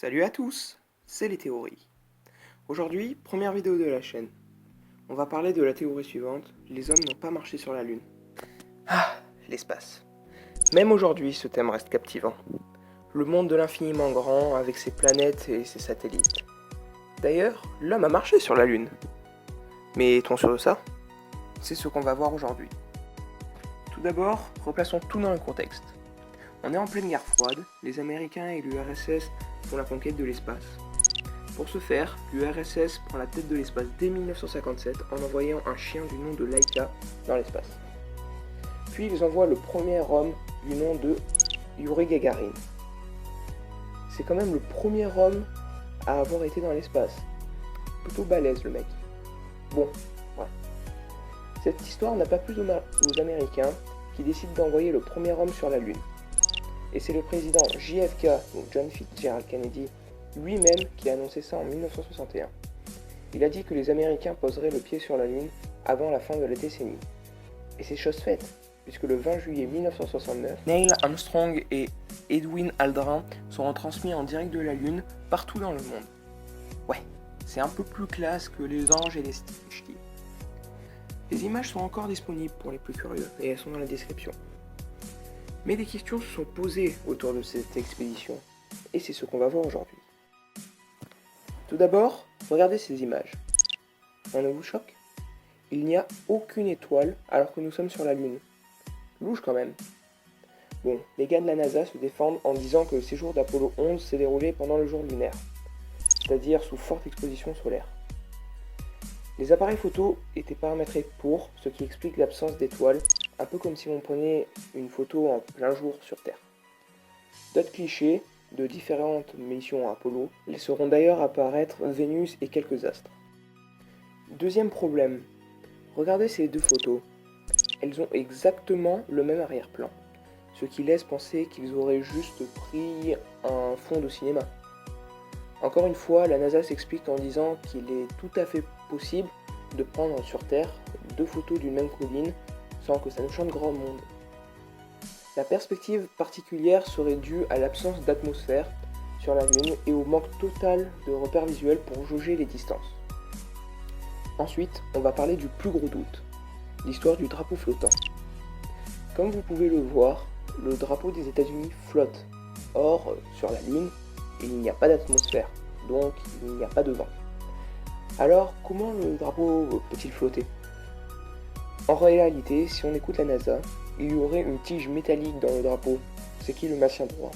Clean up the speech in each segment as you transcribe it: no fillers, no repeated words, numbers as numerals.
Salut à tous, c'est les théories. Aujourd'hui, première vidéo de la chaîne. On va parler de la théorie suivante, les hommes n'ont pas marché sur la Lune. Ah, l'espace. Même aujourd'hui, ce thème reste captivant. Le monde de l'infiniment grand, avec ses planètes et ses satellites. D'ailleurs, l'homme a marché sur la Lune. Mais est-on sûr de ça? C'est ce qu'on va voir aujourd'hui. Tout d'abord, replaçons tout dans le contexte. On est en pleine guerre froide, les Américains et l'URSS font la conquête de l'espace. Pour ce faire, l'URSS prend la tête de l'espace dès 1957 en envoyant un chien du nom de Laika dans l'espace. Puis ils envoient le premier homme du nom de Yuri Gagarin. C'est quand même le premier homme à avoir été dans l'espace. Plutôt balèze le mec. Bon, ouais. Cette histoire n'a pas plu aux Américains qui décident d'envoyer le premier homme sur la Lune. Et c'est le président JFK, donc John Fitzgerald Kennedy, lui-même qui a annoncé ça en 1961. Il a dit que les Américains poseraient le pied sur la Lune avant la fin de la décennie. Et c'est chose faite, puisque le 20 juillet 1969, Neil Armstrong et Edwin Aldrin sont retransmis en direct de la Lune partout dans le monde. Ouais, c'est un peu plus classe que les anges et les ch'tis. Les images sont encore disponibles pour les plus curieux, et elles sont dans la description. Mais des questions se sont posées autour de cette expédition, et c'est ce qu'on va voir aujourd'hui. Tout d'abord, regardez ces images. Ça ne vous choque? Il n'y a aucune étoile alors que nous sommes sur la Lune. Louche quand même. Bon, les gars de la NASA se défendent en disant que le séjour d'Apollo 11 s'est déroulé pendant le jour lunaire, c'est-à-dire sous forte exposition solaire. Les appareils photo étaient paramétrés pour, ce qui explique l'absence d'étoiles, un peu comme si on prenait une photo en plein jour sur Terre. D'autres clichés de différentes missions Apollo laisseront d'ailleurs apparaître Vénus et quelques astres. Deuxième problème, regardez ces deux photos. Elles ont exactement le même arrière-plan, ce qui laisse penser qu'ils auraient juste pris un fond de cinéma. Encore une fois, la NASA s'explique en disant qu'il est tout à fait possible de prendre sur Terre deux photos d'une même colline sans que ça ne chante grand monde. La perspective particulière serait due à l'absence d'atmosphère sur la Lune et au manque total de repères visuels pour jauger les distances. Ensuite, on va parler du plus gros doute, l'histoire du drapeau flottant. Comme vous pouvez le voir, le drapeau des États-Unis flotte. Or, sur la Lune, il n'y a pas d'atmosphère, donc il n'y a pas de vent. Alors, comment le drapeau peut-il flotter? En réalité, si on écoute la NASA, il y aurait une tige métallique dans le drapeau, ce qui le maintient droit.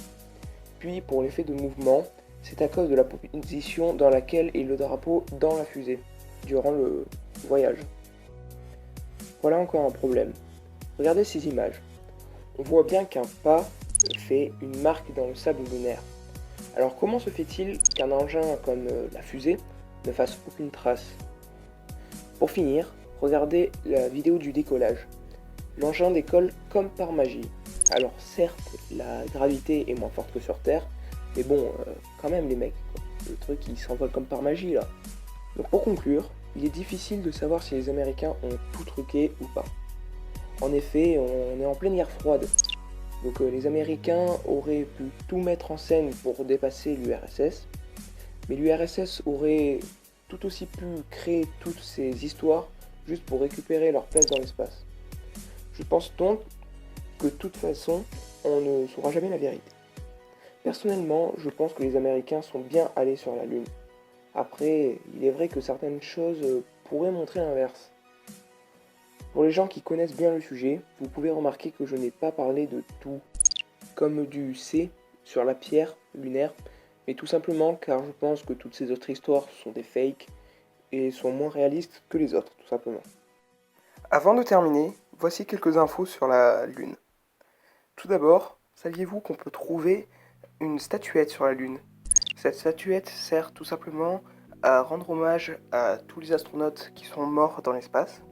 Puis, pour l'effet de mouvement, c'est à cause de la position dans laquelle est le drapeau dans la fusée, durant le voyage. Voilà encore un problème. Regardez ces images. On voit bien qu'un pas fait une marque dans le sable lunaire. Alors comment se fait-il qu'un engin comme la fusée ne fasse aucune trace? Pour finir, regardez la vidéo du décollage. L'engin décolle comme par magie. Alors certes, la gravité est moins forte que sur Terre, mais bon, quand même les mecs, quoi. Le truc il s'envole comme par magie là. Donc pour conclure, il est difficile de savoir si les Américains ont tout truqué ou pas. En effet, on est en pleine guerre froide. Donc les Américains auraient pu tout mettre en scène pour dépasser l'URSS, mais l'URSS aurait tout aussi pu créer toutes ces histoires juste pour récupérer leur place dans l'espace. Je pense donc que de toute façon, on ne saura jamais la vérité. Personnellement, je pense que les Américains sont bien allés sur la Lune. Après, il est vrai que certaines choses pourraient montrer l'inverse. Pour les gens qui connaissent bien le sujet, vous pouvez remarquer que je n'ai pas parlé de tout, comme du C sur la pierre lunaire, mais tout simplement car je pense que toutes ces autres histoires sont des fakes et sont moins réalistes que les autres, tout simplement. Avant de terminer, voici quelques infos sur la Lune. Tout d'abord, saviez-vous qu'on peut trouver une statuette sur la Lune? Cette statuette sert tout simplement à rendre hommage à tous les astronautes qui sont morts dans l'espace.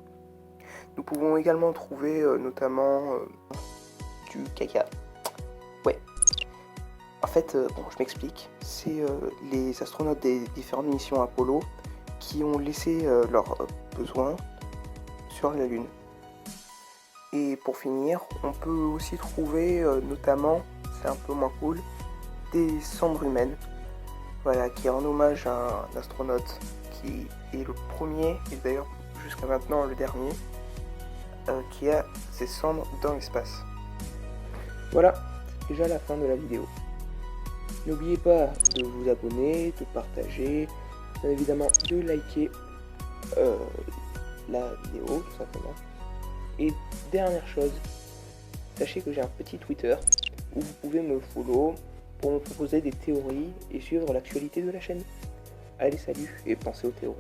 Nous pouvons également trouver notamment du caca. Ouais. En fait, je m'explique. C'est les astronautes des différentes missions Apollo qui ont laissé leurs besoins sur la Lune. Et pour finir, on peut aussi trouver notamment, c'est un peu moins cool, des cendres humaines Voilà, qui est en hommage à un astronaute qui est le premier, et d'ailleurs jusqu'à maintenant le dernier, qui a ses cendres dans l'espace. Voilà, c'est déjà la fin de la vidéo. N'oubliez pas de vous abonner, de partager, bien évidemment de liker la vidéo tout simplement. Et dernière chose, sachez que j'ai un petit Twitter où vous pouvez me follow pour me proposer des théories et suivre l'actualité de la chaîne. Allez, salut et pensez aux théories.